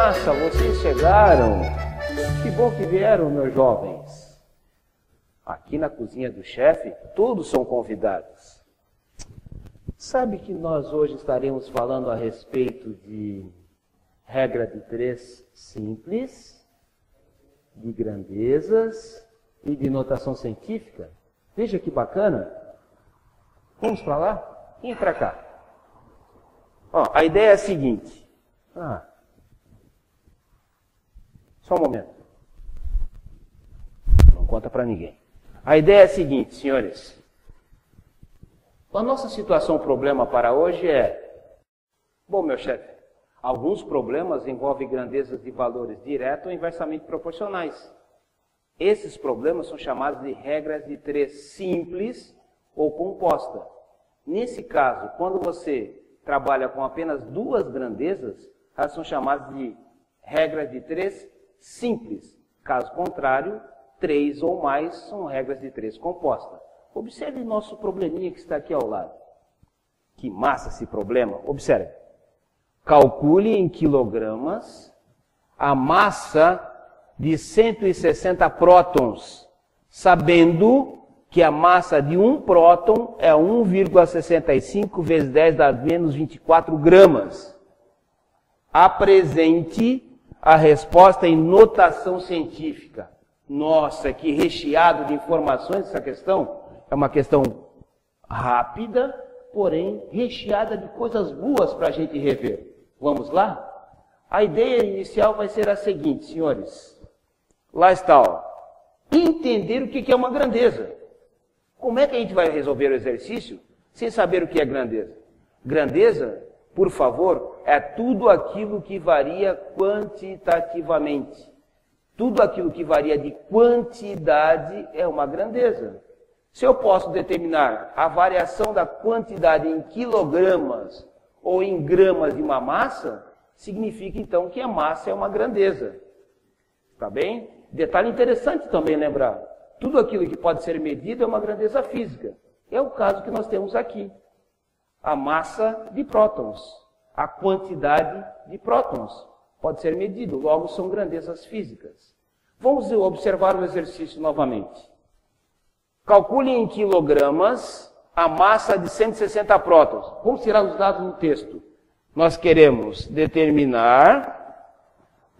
massa, vocês chegaram. Que bom que vieram, meus jovens. Aqui na cozinha do chefe, todos são convidados. Sabe que nós hoje estaremos falando a respeito de regra de 3 simples, de grandezas e de notação científica. Veja que bacana. Vamos para lá? Vem para cá. Ó, a ideia é a seguinte. Só um momento. Não conta para ninguém. A ideia é a seguinte, senhores. A nossa situação, problema para hoje é... Bom, meu chefe, alguns problemas envolvem grandezas de valores direto ou inversamente proporcionais. Esses problemas são chamados de regras de 3 simples ou composta. Nesse caso, quando você trabalha com apenas 2 grandezas, elas são chamadas de regras de 3 simples. Caso contrário, 3 ou mais são regras de 3 composta. Observe nosso probleminha que está aqui ao lado. Que massa esse problema. Observe. Calcule em quilogramas a massa de 160 prótons, sabendo que a massa de um próton é 1,65 vezes 10 a menos 24 gramas. Apresente a resposta em notação científica. Nossa, que recheado de informações essa questão. É uma questão rápida, porém recheada de coisas boas para a gente rever. Vamos lá? A ideia inicial vai ser a seguinte, senhores. Lá está, ó. Entender o que é uma grandeza. Como é que a gente vai resolver o exercício sem saber o que é grandeza? Grandeza, por favor, é tudo aquilo que varia quantitativamente. Tudo aquilo que varia de quantidade é uma grandeza. Se eu posso determinar a variação da quantidade em quilogramas ou em gramas de uma massa, significa então que a massa é uma grandeza. Tá bem? Detalhe interessante também lembrar. Tudo aquilo que pode ser medido é uma grandeza física. É o caso que nós temos aqui. A massa de prótons, a quantidade de prótons pode ser medido, logo são grandezas físicas. Vamos observar o exercício novamente. Calcule em quilogramas a massa de 160 prótons. Como será os dados no texto? Nós queremos determinar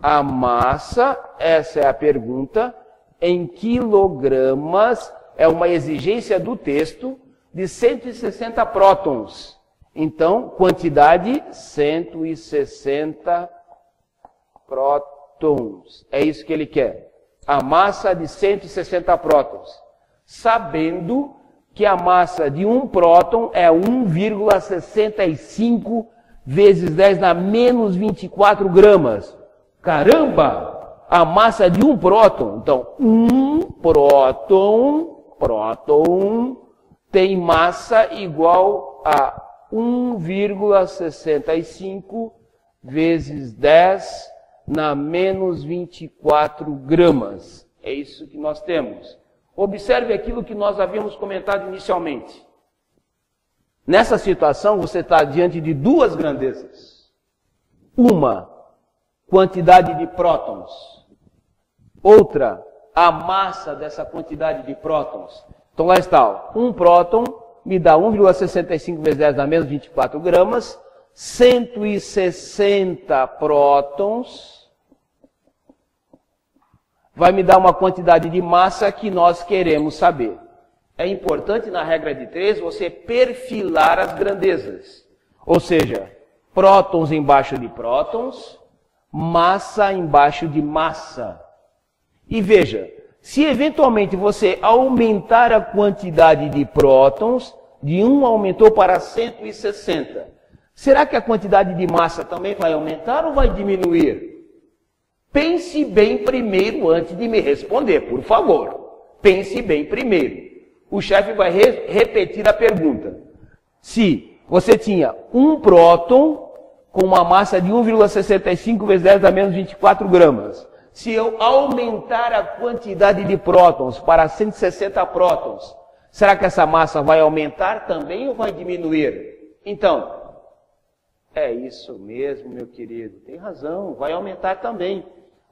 a massa, essa é a pergunta, em quilogramas, é uma exigência do texto, de 160 prótons. Então, quantidade 160 prótons. É isso que ele quer. A massa de 160 prótons. Sabendo que a massa de um próton é 1,65 vezes 10 na menos 24 gramas. Caramba! A massa de um próton. Então, um próton tem massa igual a 1,65 vezes 10 na menos 24 gramas. É isso que nós temos. Observe aquilo que nós havíamos comentado inicialmente. Nessa situação, você está diante de 2 grandezas. Uma, quantidade de prótons. Outra, a massa dessa quantidade de prótons. Então lá está, ó. Um próton me dá 1,65 vezes 10 na menos 24 gramas. 160 prótons vai me dar uma quantidade de massa que nós queremos saber. É importante na regra de 3 você perfilar as grandezas. Ou seja, prótons embaixo de prótons, massa embaixo de massa. E veja, se eventualmente você aumentar a quantidade de prótons, de 1 aumentou para 160, será que a quantidade de massa também vai aumentar ou vai diminuir? Pense bem primeiro antes de me responder, por favor. Pense bem primeiro. O chefe vai repetir a pergunta. Se você tinha um próton com uma massa de 1,65 vezes 10 a menos 24 gramas, se eu aumentar a quantidade de prótons para 160 prótons, será que essa massa vai aumentar também ou vai diminuir? Então, É isso mesmo, meu querido. Tem razão, vai aumentar também.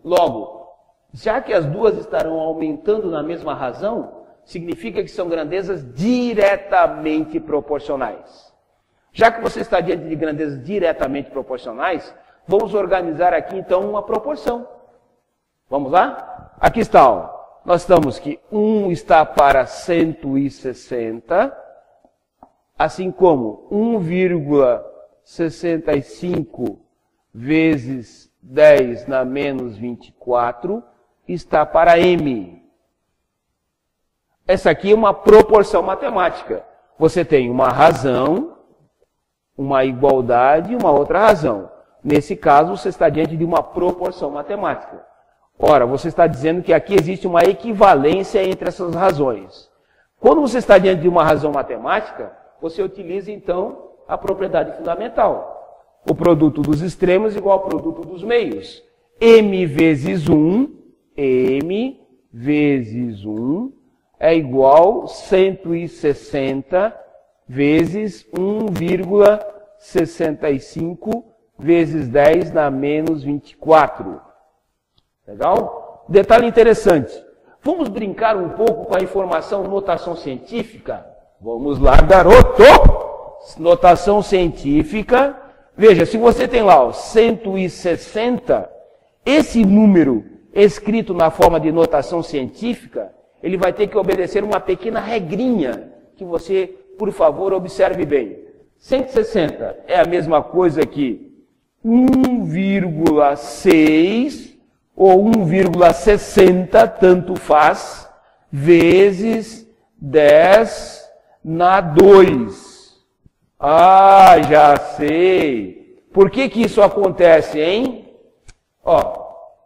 Logo, já que as duas estarão aumentando na mesma razão, significa que são grandezas diretamente proporcionais. Já que você está diante de grandezas diretamente proporcionais, vamos organizar aqui então uma proporção. Vamos lá? Aqui está, ó. Nós estamos que 1 está para 160, assim como 1,65 vezes 10 na menos 24 está para m. Essa aqui é uma proporção matemática. Você tem uma razão, uma igualdade e uma outra razão. Nesse caso, você está diante de uma proporção matemática. Ora, você está dizendo que aqui existe uma equivalência entre essas razões. Quando você está diante de uma razão matemática, você utiliza, então, a propriedade fundamental. O produto dos extremos igual ao produto dos meios. M vezes 1, M vezes 1 é igual a 160 vezes 1,65 vezes 10 na menos 24. Legal? Detalhe interessante. Vamos brincar um pouco com a informação notação científica? Vamos lá, garoto! Notação científica. Veja, se você tem lá ó, 160, esse número escrito na forma de notação científica, ele vai ter que obedecer uma pequena regrinha que você, por favor, observe bem. 160 é a mesma coisa que 1,6 ou 1,60, tanto faz, vezes 10 na 2. Ah, já sei. Por que que isso acontece, hein? Ó,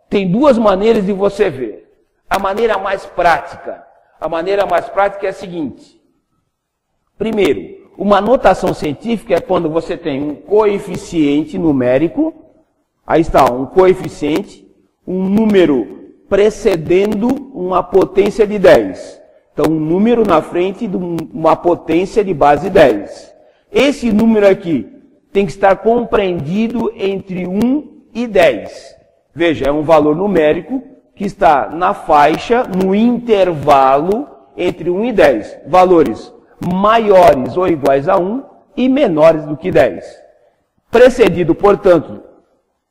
tem duas maneiras de você ver. A maneira mais prática é a seguinte. Primeiro, uma notação científica é quando você tem um coeficiente numérico, aí está, um coeficiente, um número precedendo uma potência de 10. Então, um número na frente de uma potência de base 10. Esse número aqui tem que estar compreendido entre 1 e 10. Veja, é um valor numérico que está na faixa, no intervalo entre 1 e 10. Valores maiores ou iguais a 1 e menores do que 10. Precedido, portanto,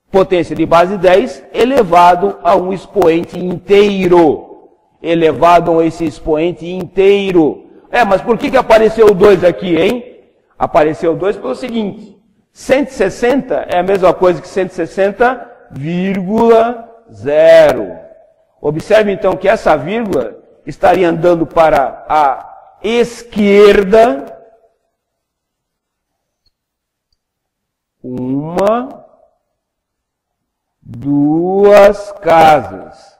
potência de base 10 elevado a um expoente inteiro. Elevado a esse expoente inteiro. Mas por que apareceu o 2 aqui, hein? Apareceu o 2 pelo seguinte. 160 é a mesma coisa que 160,0. Observe então que essa vírgula estaria andando para a esquerda. Uma, duas casas.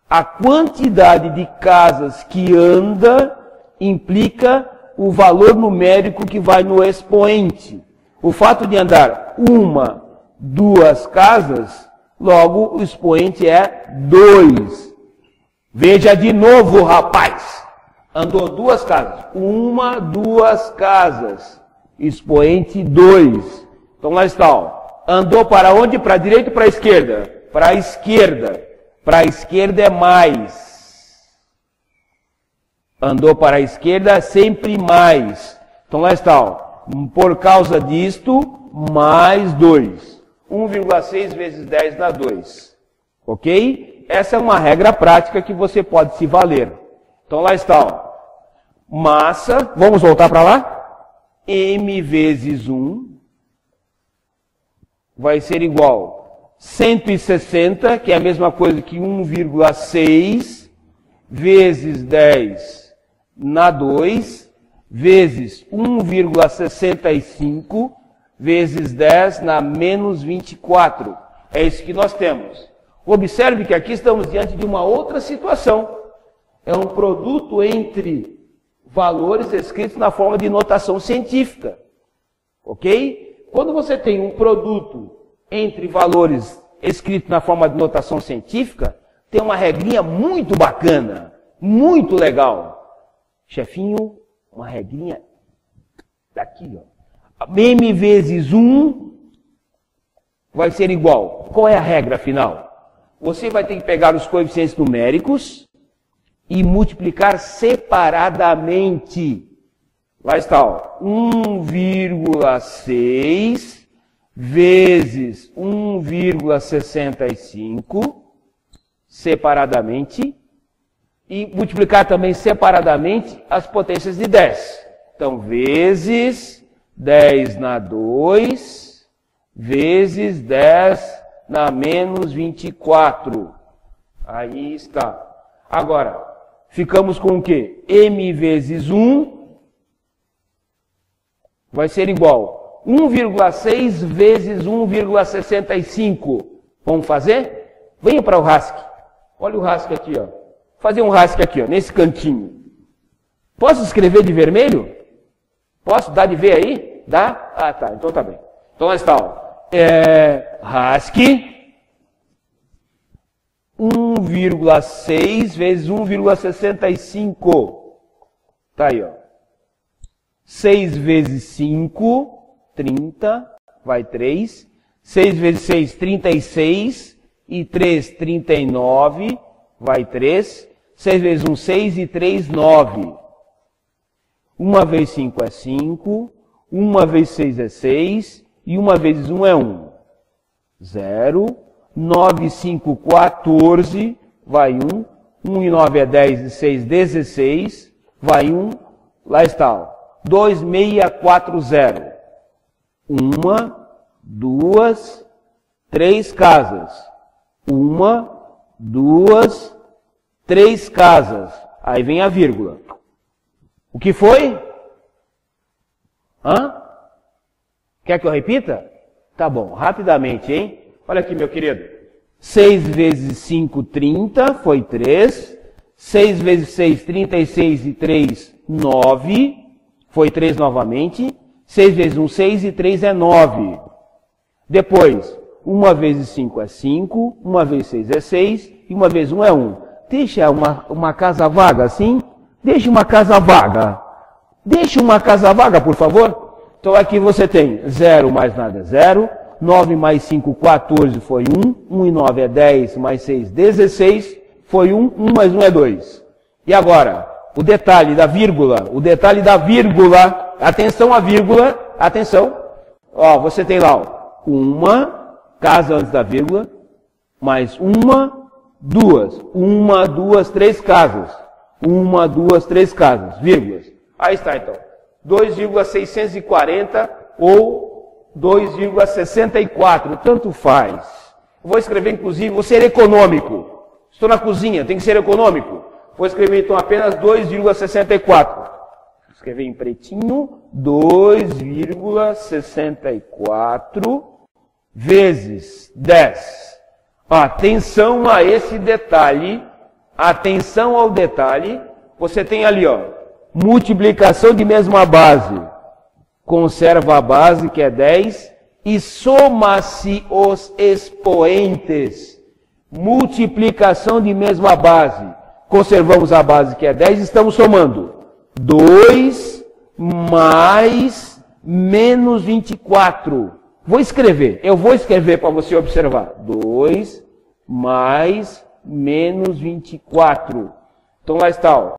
A quantidade de casas que anda implica o valor numérico que vai no expoente. O fato de andar uma, duas casas, logo o expoente é 2. Veja de novo, rapaz. Andou duas casas. Uma, duas casas. Expoente 2. Então lá está, ó. Andou para onde? Para a direita ou para a esquerda? Para a esquerda. Para a esquerda é mais. Andou para a esquerda sempre mais. Então lá está, ó. Por causa disto, mais 2. 1,6 vezes 10 dá 2. Ok? Essa é uma regra prática que você pode se valer. Então lá está, ó. Massa, vamos voltar para lá? M vezes 1 vai ser igual a 160, que é a mesma coisa que 1,6 vezes 10 na 2, vezes 1,65 vezes 10 na menos 24. É isso que nós temos. Observe que aqui estamos diante de uma outra situação. É um produto entre valores escritos na forma de notação científica. Ok? Quando você tem um produto entre valores escritos na forma de notação científica, tem uma regrinha muito bacana, muito legal. Chefinho, uma regrinha daqui, ó. M vezes 1 vai ser igual. Qual é a regra final? Você vai ter que pegar os coeficientes numéricos e multiplicar separadamente. Lá está, ó, 1,6 vezes 1,65 separadamente e multiplicar também separadamente as potências de 10. Então, vezes 10 na 2, vezes 10 na menos 24. Aí está. Agora, ficamos com o quê? M vezes 1 vai ser igual 1,6 vezes 1,65. Vamos fazer? Venha para o Haskell. Olha o Haskell aqui, ó. Vou fazer um Haskell aqui, ó, nesse cantinho. Posso escrever de vermelho? Posso? Dá de ver aí? Dá? Ah, tá. Então tá bem. Então lá está, ó. Haskell 1,6 vezes 1,65. Tá aí, ó. 6 vezes 5, 30, vai 3. 6 vezes 6, 36. E 3, 39, vai 3. 6 vezes 1, 6 e 3, 9. 1 vezes 5 é 5. 1 vezes 6 é 6. E 1 vezes 1 é 1. 0. 9, 5, 14, vai 1. 1 e 9 é 10 e 6, 16, vai 1. Lá está, ó. 2640. 1, 2, 3 casas. 1, 2, 3 casas. Aí vem a vírgula. O que foi? Hã? Quer que eu repita? Tá bom, rapidamente, hein? Olha aqui, meu querido. 6 vezes 5, 30, foi 3. 6 vezes 6, 36 e 3, 9. Foi 3 novamente. 6 vezes 1, 6 e 3 é 9. Depois, 1 vezes 5 é 5. 1 vezes 6 é 6. E 1 vezes 1 é 1. Deixa uma casa vaga assim. Deixa uma casa vaga. Deixa uma casa vaga, por favor. Então aqui você tem 0 mais nada é 0. 9 mais 5, 14, foi 1. 1 e 9 é 10, mais 6, 16. Foi 1. 1 mais 1 é 2. E agora, o detalhe da vírgula. O detalhe da vírgula. Atenção à vírgula. Atenção. Ó, você tem lá, ó, uma casa antes da vírgula. Mais uma, duas. Uma, duas, três casas. Uma, duas, três casas. Vírgulas. Aí está, então. 2,640 ou 2,64, tanto faz. Vou escrever, inclusive, vou ser econômico. Estou na cozinha, tem que ser econômico. Vou escrever, então, apenas 2,64. Escrever em pretinho, 2,64 vezes 10. Atenção a esse detalhe. Atenção ao detalhe. Você tem ali, ó, multiplicação de mesma base. Conserva a base, que é 10, e soma-se os expoentes. Multiplicação de mesma base. Conservamos a base, que é 10, estamos somando. 2 mais menos 24. Eu vou escrever para você observar. 2 mais menos 24. Então lá está, ó.